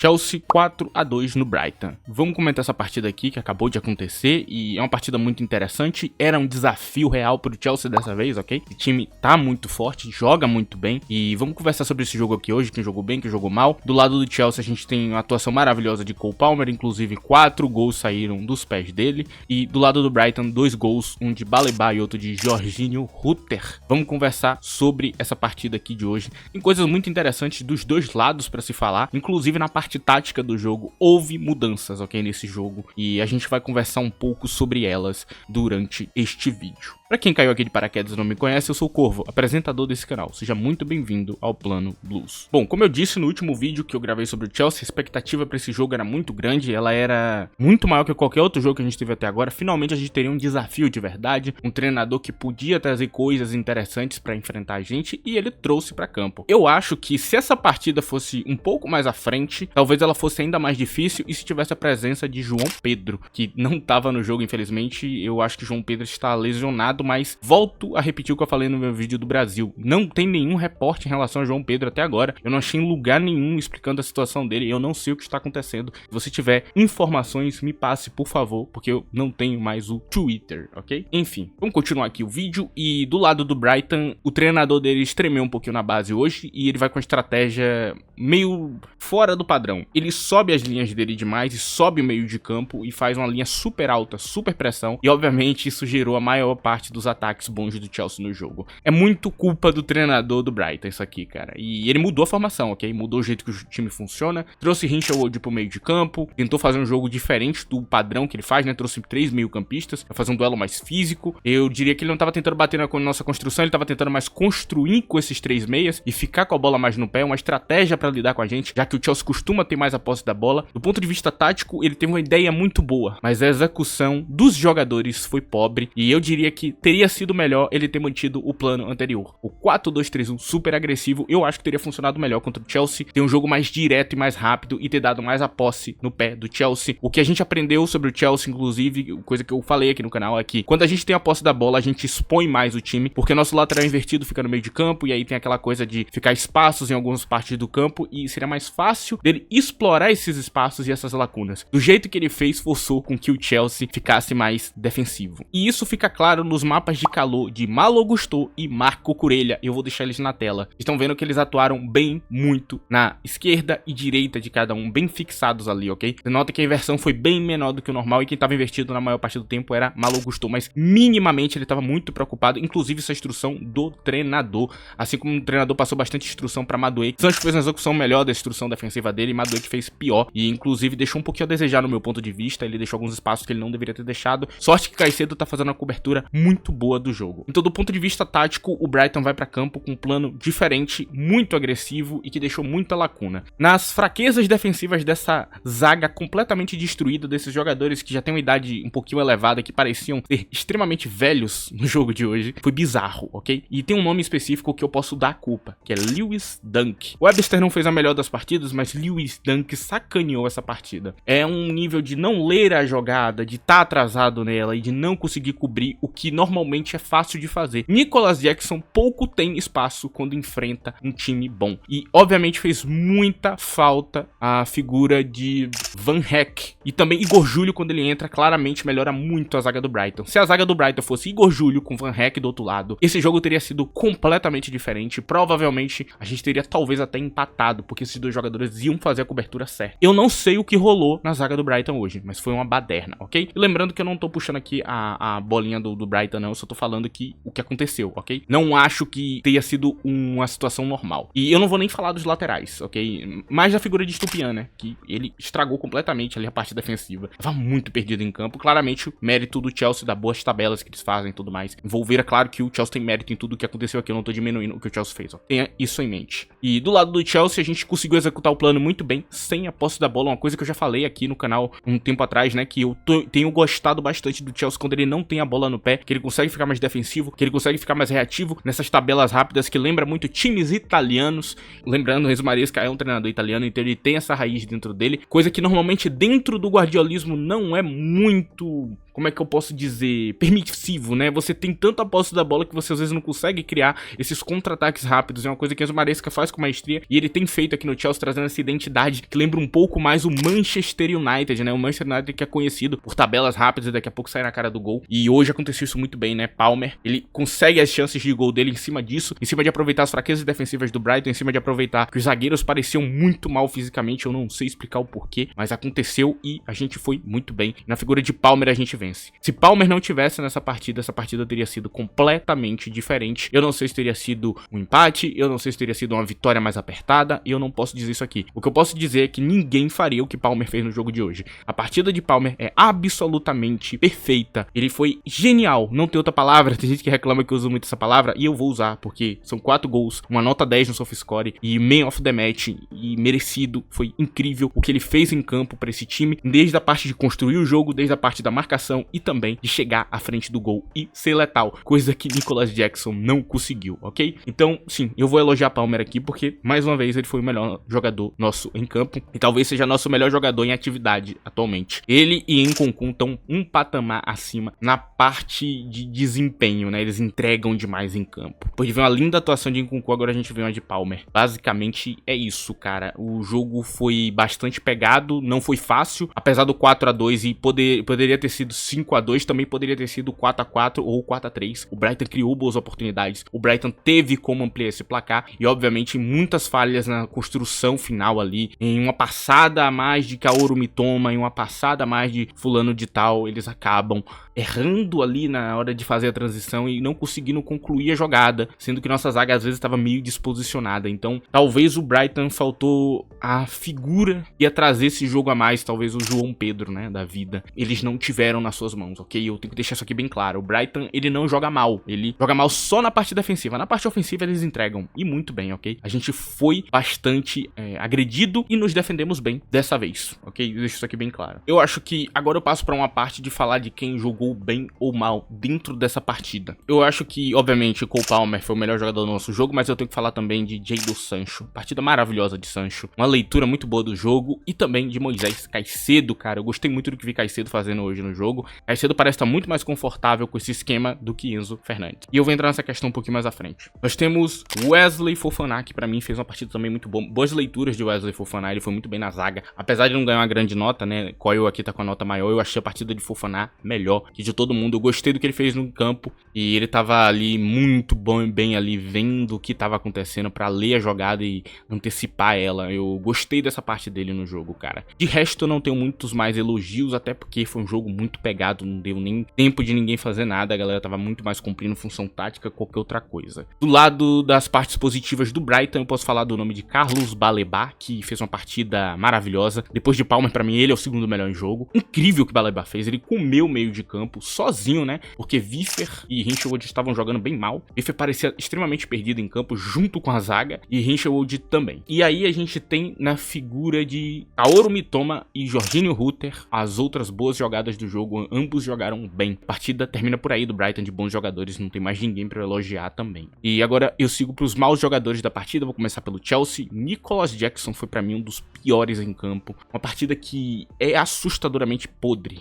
Chelsea 4-2 no Brighton. Vamos comentar essa partida aqui que acabou de acontecer e é uma partida muito interessante. Era um desafio real para o Chelsea dessa vez, ok? O time tá muito forte, joga muito bem e vamos conversar sobre esse jogo aqui hoje, quem jogou bem, quem jogou mal. Do lado do Chelsea a gente tem uma atuação maravilhosa de Cole Palmer, inclusive 4 gols saíram dos pés dele. E do lado do Brighton, 2 gols, um de Baleba e outro de Jorginho Rutter. Vamos conversar sobre essa partida aqui de hoje. Tem coisas muito interessantes dos dois lados para se falar, inclusive na parte tática do jogo, houve mudanças, ok, nesse jogo, e a gente vai conversar um pouco sobre elas durante este vídeo. Pra quem caiu aqui de paraquedas e não me conhece, eu sou o Corvo, apresentador desse canal. Seja muito bem-vindo ao Plano Blues. Bom, como eu disse no último vídeo que eu gravei sobre o Chelsea, a expectativa pra esse jogo era muito grande, ela era muito maior que qualquer outro jogo que a gente teve até agora. Finalmente a gente teria um desafio de verdade, um treinador que podia trazer coisas interessantes pra enfrentar a gente, e ele trouxe pra campo. Eu acho que se essa partida fosse um pouco mais à frente, talvez ela fosse ainda mais difícil, e se tivesse a presença de João Pedro, que não tava no jogo, infelizmente. Eu acho que João Pedro está lesionado, mas volto a repetir o que eu falei no meu vídeo do Brasil. Não tem nenhum reporte em relação a João Pedro até agora. Eu não achei em lugar nenhum explicando a situação dele. Eu não sei o que está acontecendo. Se você tiver informações, me passe, por favor, porque eu não tenho mais o Twitter, ok? Enfim, vamos continuar aqui o vídeo. E do lado do Brighton, o treinador dele tremeu um pouquinho na base hoje e ele vai com estratégia meio fora do padrão. Ele sobe as linhas dele demais e sobe o meio de campo e faz uma linha super alta, super pressão. E obviamente isso gerou a maior parte dos ataques bons do Chelsea no jogo. É muito culpa do treinador do Brighton isso aqui, cara. E ele mudou a formação, ok? Mudou o jeito que o time funciona. Trouxe Hinshelwood pro meio de campo. Tentou fazer um jogo diferente do padrão que ele faz, né? Trouxe 3 meio-campistas pra fazer um duelo mais físico. Eu diria que ele não tava tentando bater na nossa construção, ele tava tentando mais construir com esses 3 meias e ficar com a bola mais no pé. Uma estratégia pra lidar com a gente, já que o Chelsea costuma ter mais a posse da bola. Do ponto de vista tático, ele teve uma ideia muito boa, mas a execução dos jogadores foi pobre. E eu diria que teria sido melhor ele ter mantido o plano anterior. O 4-2-3-1 super agressivo, eu acho que teria funcionado melhor contra o Chelsea. Ter um jogo mais direto e mais rápido e ter dado mais a posse no pé do Chelsea. O que a gente aprendeu sobre o Chelsea, inclusive, coisa que eu falei aqui no canal, é que quando a gente tem a posse da bola, a gente expõe mais o time, porque nosso lateral invertido fica no meio de campo, e aí tem aquela coisa de ficar espaços em algumas partes do campo, e seria mais fácil dele explorar esses espaços e essas lacunas. Do jeito que ele fez, forçou com que o Chelsea ficasse mais defensivo. E isso fica claro nos mapas de calor de Malo Gusto e Marco Cucurella. Eu vou deixar eles na tela. Estão vendo que eles atuaram bem, muito, na esquerda e direita de cada um, bem fixados ali, ok? Você nota que a inversão foi bem menor do que o normal, e quem estava invertido na maior parte do tempo era Malo Gusto, mas minimamente ele estava muito preocupado, inclusive essa instrução do treinador, assim como o treinador passou bastante instrução para Madueke. Sancho fez uma execução melhor da instrução defensiva dele, e Madueke fez pior, e inclusive deixou um pouquinho a desejar no meu ponto de vista. Ele deixou alguns espaços que ele não deveria ter deixado. Sorte que Caicedo tá fazendo uma cobertura muito boa do jogo. Então, do ponto de vista tático, o Brighton vai para campo com um plano diferente, muito agressivo e que deixou muita lacuna. Nas fraquezas defensivas dessa zaga completamente destruída, desses jogadores que já têm uma idade um pouquinho elevada, que pareciam ser extremamente velhos no jogo de hoje, foi bizarro, ok? E tem um nome específico que eu posso dar a culpa, que é Lewis Dunk. O Webster não fez a melhor das partidas, mas Lewis Dunk sacaneou essa partida. É um nível de não ler a jogada, de estar atrasado nela e de não conseguir cobrir o que normalmente é fácil de fazer. Nicholas Jackson pouco tem espaço quando enfrenta um time bom. E obviamente fez muita falta a figura de Van Heck. E também Igor Júlio, quando ele entra, claramente melhora muito a zaga do Brighton. Se a zaga do Brighton fosse Igor Júlio com Van Heck do outro lado, esse jogo teria sido completamente diferente. Provavelmente a gente teria talvez até empatado, porque esses dois jogadores iam fazer a cobertura certa. Eu não sei o que rolou na zaga do Brighton hoje, mas foi uma baderna, ok? E lembrando que eu não tô puxando aqui a bolinha do Brighton, não. Eu só tô falando aqui o que aconteceu, ok? Não acho que tenha sido uma situação normal. E eu não vou nem falar dos laterais, ok? Mais da figura de Estupiñán, né? Que ele estragou completamente ali a parte defensiva. Tava muito perdido em campo. Claramente, o mérito do Chelsea, das boas tabelas que eles fazem e tudo mais. Envolver, é claro que o Chelsea tem mérito em tudo o que aconteceu aqui. Eu não tô diminuindo o que o Chelsea fez, ó. Tenha isso em mente. E do lado do Chelsea, a gente conseguiu executar o plano muito bem, sem a posse da bola. Uma coisa que eu já falei aqui no canal um tempo atrás, né? Que eu tenho gostado bastante do Chelsea quando ele não tem a bola no pé, que ele ele consegue ficar mais defensivo, que ele consegue ficar mais reativo nessas tabelas rápidas que lembra muito times italianos. Lembrando, o Enzo Maresca é um treinador italiano, então ele tem essa raiz dentro dele, coisa que normalmente dentro do guardiolismo não é muito... como é que eu posso dizer, permissivo, né? Você tem tanta posse da bola que você às vezes não consegue criar esses contra-ataques rápidos. É uma coisa que Enzo Maresca faz com maestria e ele tem feito aqui no Chelsea, trazendo essa identidade que lembra um pouco mais o Manchester United, né? O Manchester United que é conhecido por tabelas rápidas e daqui a pouco sai na cara do gol. E hoje aconteceu isso muito bem, né? Palmer, ele consegue as chances de gol dele em cima disso, em cima de aproveitar as fraquezas defensivas do Brighton, em cima de aproveitar que os zagueiros pareciam muito mal fisicamente. Eu não sei explicar o porquê, mas aconteceu e a gente foi muito bem. Na figura de Palmer a gente vence. Se Palmer não tivesse nessa partida, essa partida teria sido completamente diferente. Eu não sei se teria sido um empate, eu não sei se teria sido uma vitória mais apertada, e eu não posso dizer isso aqui. O que eu posso dizer é que ninguém faria o que Palmer fez no jogo de hoje. A partida de Palmer é absolutamente perfeita. Ele foi genial, não tem outra palavra. Tem gente que reclama que eu uso muito essa palavra, e eu vou usar, porque são 4 gols, uma nota 10 no SofaScore, e Man of the Match, e merecido. Foi incrível o que ele fez em campo para esse time, desde a parte de construir o jogo, desde a parte da marcação e também de chegar à frente do gol e ser letal, coisa que Nicolas Jackson não conseguiu, ok? Então, sim, eu vou elogiar Palmer aqui porque, mais uma vez, ele foi o melhor jogador nosso em campo e talvez seja nosso melhor jogador em atividade atualmente. Ele e Nkunku estão um patamar acima na parte de desempenho, né? Eles entregam demais em campo. Depois de ver uma linda atuação de Nkunku, agora a gente vê uma de Palmer. Basicamente é isso, cara. O jogo foi bastante pegado, não foi fácil, apesar do 4-2 e poderia ter sido 5-2, também poderia ter sido 4-4 ou 4-3. O Brighton criou boas oportunidades, o Brighton teve como ampliar esse placar e obviamente muitas falhas na construção final ali, em uma passada a mais de Kaoru Mitoma, em uma passada a mais de fulano de tal, eles acabam errando ali na hora de fazer a transição e não conseguindo concluir a jogada, sendo que nossa zaga às vezes estava meio desposicionada. Então talvez o Brighton faltou a figura que ia trazer esse jogo a mais, talvez o João Pedro, né, da vida, eles não tiveram nas suas mãos, ok? Eu tenho que deixar isso aqui bem claro. O Brighton, ele não joga mal, ele joga mal só na parte defensiva, na parte ofensiva eles entregam, e muito bem, ok? A gente foi bastante agredido e nos defendemos bem dessa vez, ok? Deixa isso aqui bem claro. Eu acho que agora eu passo pra uma parte de falar de quem jogou bem ou mal dentro dessa partida. Eu acho que, obviamente, Cole Palmer foi o melhor jogador do nosso jogo, mas eu tenho que falar também de Jadon Sancho. Partida maravilhosa de Sancho, uma leitura muito boa do jogo e também de Moisés Caicedo, cara. Eu gostei muito do que vi Caicedo fazendo hoje no jogo. Caicedo parece estar muito mais confortável com esse esquema do que Enzo Fernandes. E eu vou entrar nessa questão um pouquinho mais à frente. Nós temos Wesley Fofana, que pra mim fez uma partida também muito boa. Boas leituras de Wesley Fofana, ele foi muito bem na zaga. Apesar de não ganhar uma grande nota, né, Coyle aqui tá com a nota maior, eu achei a partida de Fofana melhor que de todo mundo. Eu gostei do que ele fez no campo e ele tava ali muito bem ali, vendo o que tava acontecendo pra ler a jogada e antecipar ela. Eu gostei dessa parte dele no jogo, cara. De resto, eu não tenho muitos mais elogios, até porque foi um jogo muito pegado, não deu nem tempo de ninguém fazer nada, a galera tava muito mais cumprindo função tática que qualquer outra coisa. Do lado das partes positivas do Brighton, eu posso falar do nome de Carlos Baleba, que fez uma partida maravilhosa. Depois de Palmer, pra mim, ele é o segundo melhor em jogo. Incrível o que o Baleba fez, ele comeu o meio de campo sozinho, né? Porque Wiffer e Hinshelwood estavam jogando bem mal. Wiffer parecia extremamente perdido em campo, junto com a zaga, e Hinshelwood também. E aí a gente tem na figura de Kaoru Mitoma e Jorginho Rutter as outras boas jogadas do jogo, ambos jogaram bem. A partida termina por aí do Brighton, de bons jogadores, não tem mais ninguém pra elogiar também. E agora eu sigo pros maus jogadores da partida, vou começar pelo Chelsea. Nicolas Jackson foi pra mim um dos piores em campo, uma partida que é assustadoramente podre.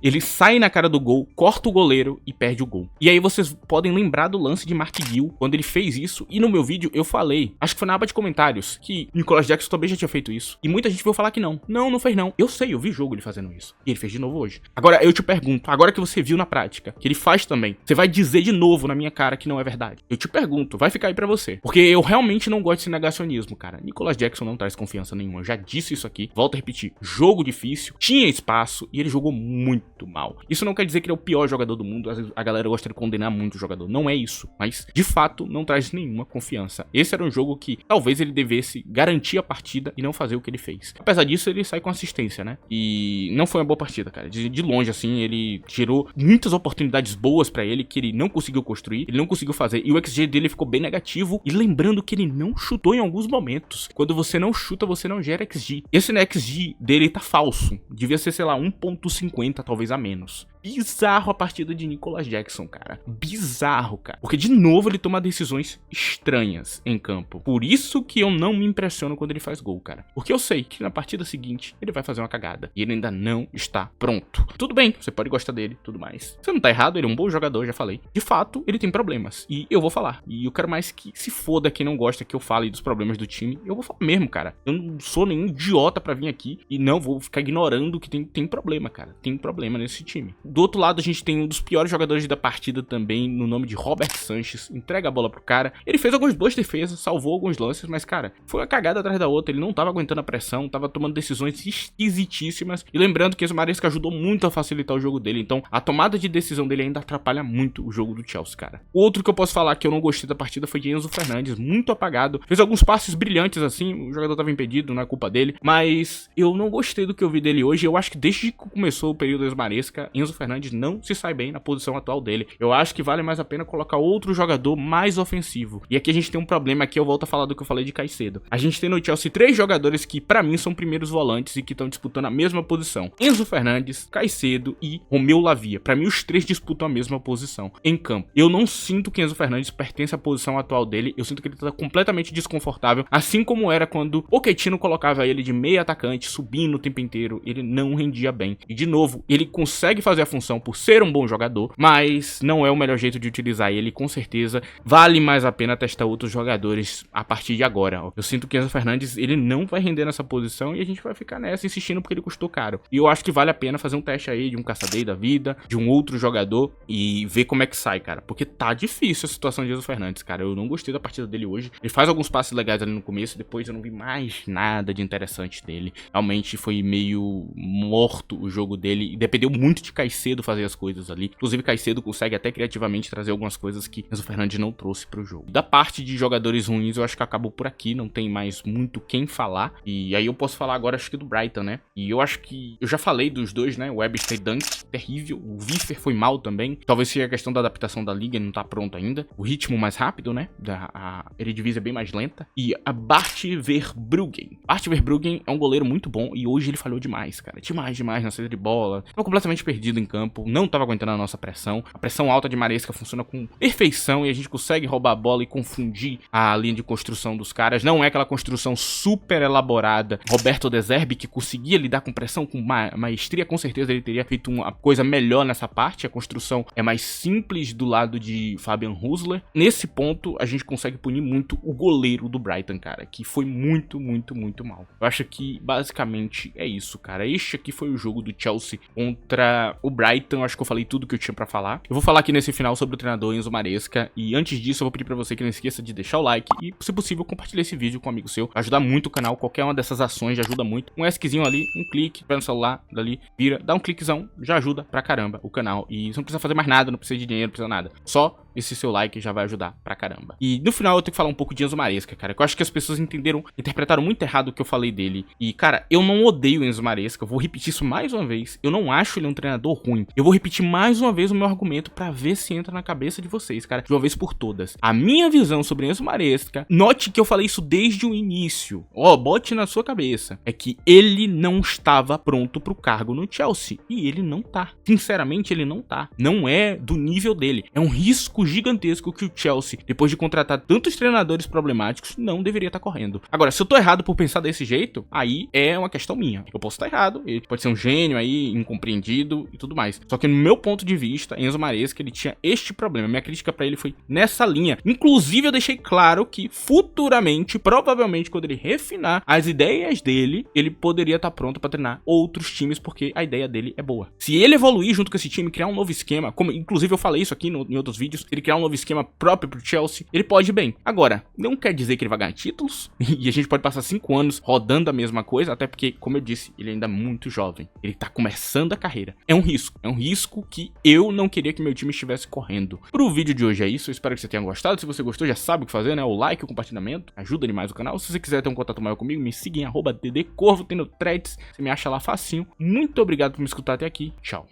Ele sai na cara do gol, corta o goleiro e perde o gol. E aí vocês podem lembrar do lance de Mark Gill, quando ele fez isso, e no meu vídeo eu falei, acho que foi na aba de comentários, que Nicolas Jackson também já tinha feito isso. E muita gente veio falar que não. Não fez não. Eu sei, eu vi jogo ele fazendo isso. E ele fez de novo hoje. Agora eu te pergunto, agora que você viu na prática, que ele faz também, você vai dizer de novo na minha cara que não é verdade? Eu te pergunto, vai ficar aí pra você. Porque eu realmente não gosto desse negacionismo, cara. Nicolas Jackson não traz confiança nenhuma. Eu já disse isso aqui. Volto a repetir. Jogo difícil, tinha espaço e ele jogou muito mal. Isso não quer dizer que ele é o pior jogador do mundo. Às vezes a galera gosta de condenar muito o jogador. Não é isso. Mas, de fato, não traz nenhuma confiança. Esse era um jogo que talvez ele devesse garantir a partida e não fazer o que ele fez. Apesar disso, ele sai com assistência, né? E não foi uma boa partida, cara. De longe, assim, ele gerou muitas oportunidades boas pra ele que ele não conseguiu construir, ele não conseguiu fazer. E o XG dele ficou bem negativo. E lembrando que ele não chutou em alguns momentos. Quando você não chuta, você não gera XG. Esse XG dele tá falso. Devia ser, sei lá, 1.50, talvez a menos. bizarro a partida de Nicolas Jackson, cara. Bizarro, cara. Porque, de novo, ele toma decisões estranhas em campo. Por isso que eu não me impressiono quando ele faz gol, cara. Porque eu sei que na partida seguinte ele vai fazer uma cagada. E ele ainda não está pronto. Tudo bem, você pode gostar dele, tudo mais. Você não tá errado, ele é um bom jogador, já falei. De fato, ele tem problemas. E eu vou falar. E eu quero mais que se foda quem não gosta que eu fale dos problemas do time. Eu vou falar mesmo, cara. Eu não sou nenhum idiota pra vir aqui e não vou ficar ignorando que tem problema, cara. Tem problema nesse time. Do outro lado, a gente tem um dos piores jogadores da partida também, no nome de Robert Sanches. Entrega a bola pro cara. Ele fez algumas boas defesas, salvou alguns lances, mas, cara, foi uma cagada atrás da outra. Ele não tava aguentando a pressão, tava tomando decisões esquisitíssimas. E lembrando que esse Maresca ajudou muito a facilitar o jogo dele. Então, a tomada de decisão dele ainda atrapalha muito o jogo do Chelsea, cara. Outro que eu posso falar que eu não gostei da partida foi Enzo Fernandes, muito apagado. Fez alguns passes brilhantes assim, o jogador tava impedido, não é culpa dele. Mas eu não gostei do que eu vi dele hoje. Eu acho que desde que começou o período Esmaresca, Enzo Fernandes não se sai bem na posição atual dele. Eu acho que vale mais a pena colocar outro jogador mais ofensivo. E aqui a gente tem um problema, aqui eu volto a falar do que eu falei de Caicedo. A gente tem no Chelsea 3 jogadores que pra mim são primeiros volantes e que estão disputando a mesma posição. Enzo Fernandes, Caicedo e Romeu Lavia. Pra mim os três disputam a mesma posição em campo. Eu não sinto que Enzo Fernandes pertence à posição atual dele. Eu sinto que ele tá completamente desconfortável, assim como era quando o Pochettino colocava ele de meio atacante, subindo o tempo inteiro. Ele não rendia bem. E de novo, ele consegue fazer a função por ser um bom jogador, mas não é o melhor jeito de utilizar ele. Com certeza vale mais a pena testar outros jogadores a partir de agora. Eu sinto que Enzo Fernandes, ele não vai render nessa posição e a gente vai ficar nessa insistindo porque ele custou caro. E eu acho que vale a pena fazer um teste aí de um Caçadei da vida, de um outro jogador e ver como é que sai, cara. Porque tá difícil a situação de Enzo Fernandes, cara. Eu não gostei da partida dele hoje. Ele faz alguns passes legais ali no começo, depois eu não vi mais nada de interessante dele. Realmente foi meio morto o jogo dele e dependeu muito de Caicedo fazer as coisas ali. Inclusive Caicedo consegue até criativamente trazer algumas coisas que Enzo Fernandes não trouxe pro jogo. Da parte de jogadores ruins, eu acho que acabou por aqui, não tem mais muito quem falar. E aí eu posso falar agora, acho que do Brighton, né? E eu acho que eu já falei dos dois, né? O Webster e Dunk, terrível. O Wiffer foi mal também. Talvez seja a questão da adaptação da liga, ele não tá pronto ainda. O ritmo mais rápido, né? A Eredivisie é bem mais lenta. E a Bart Verbruggen. Bart Verbruggen é um goleiro muito bom e hoje ele falhou demais, cara. Demais na saída de bola. Tava completamente perdido em campo, não tava aguentando a nossa pressão. A pressão alta de Maresca funciona com perfeição e a gente consegue roubar a bola e confundir a linha de construção dos caras. Não é aquela construção super elaborada. Roberto De Zerbi, que conseguia lidar com pressão com maestria, com certeza ele teria feito uma coisa melhor nessa parte. A construção é mais simples do lado de Fabian Husler. Nesse ponto, a gente consegue punir muito o goleiro do Brighton, cara, que foi muito mal. Eu acho que basicamente é isso, cara. Este aqui foi o jogo do Chelsea contra o Brighton. Eu acho que eu falei tudo que eu tinha pra falar. Eu vou falar aqui nesse final sobre o treinador Enzo Maresca. E antes disso, eu vou pedir pra você que não esqueça de deixar o like e, se possível, compartilhar esse vídeo com um amigo seu. Ajuda muito o canal. Qualquer uma dessas ações já ajuda muito. Um ESCzinho ali, um clique, vai no celular, dali, vira, dá um cliquezão, já ajuda pra caramba o canal. E você não precisa fazer mais nada, não precisa de dinheiro, não precisa nada. Só esse seu like já vai ajudar pra caramba. E no final eu tenho que falar um pouco de Enzo Maresca, cara, que eu acho que as pessoas interpretaram muito errado o que eu falei dele. E, cara, eu não odeio o Enzo Maresca, eu vou repetir isso mais uma vez. Eu não acho ele um treinador ruim. Eu vou repetir mais uma vez o meu argumento pra ver se entra na cabeça de vocês, cara, de uma vez por todas. A minha visão sobre Enzo Maresca, note que eu falei isso desde o início. Bote na sua cabeça. É que ele não estava pronto pro cargo no Chelsea. E ele não tá. Sinceramente, ele não tá. Não é do nível dele. É um risco gigantesco que o Chelsea, depois de contratar tantos treinadores problemáticos, não deveria estar correndo. Agora, se eu tô errado por pensar desse jeito, aí é uma questão minha. Eu posso estar errado, ele pode ser um gênio aí, incompreendido e tudo mais. Só que no meu ponto de vista, Enzo Maresca, ele tinha este problema. Minha crítica pra ele foi nessa linha. Inclusive, eu deixei claro que futuramente, provavelmente, quando ele refinar as ideias dele, ele poderia estar pronto pra treinar outros times, porque a ideia dele é boa. Se ele evoluir junto com esse time, criar um novo esquema, como inclusive eu falei isso aqui em outros vídeos, ele criar um novo esquema próprio pro Chelsea, ele pode ir bem. Agora, não quer dizer que ele vai ganhar títulos, e a gente pode passar 5 anos rodando a mesma coisa, até porque, como eu disse, ele ainda é muito jovem. Ele tá começando a carreira. É um risco que eu não queria que meu time estivesse correndo. Pro vídeo de hoje é isso, eu espero que você tenha gostado. Se você gostou, já sabe o que fazer, né? O like, o compartilhamento, ajuda demais o canal. Se você quiser ter um contato maior comigo, me siga em @ddcorvo, tem no threads, você me acha lá facinho. Muito obrigado por me escutar até aqui, tchau.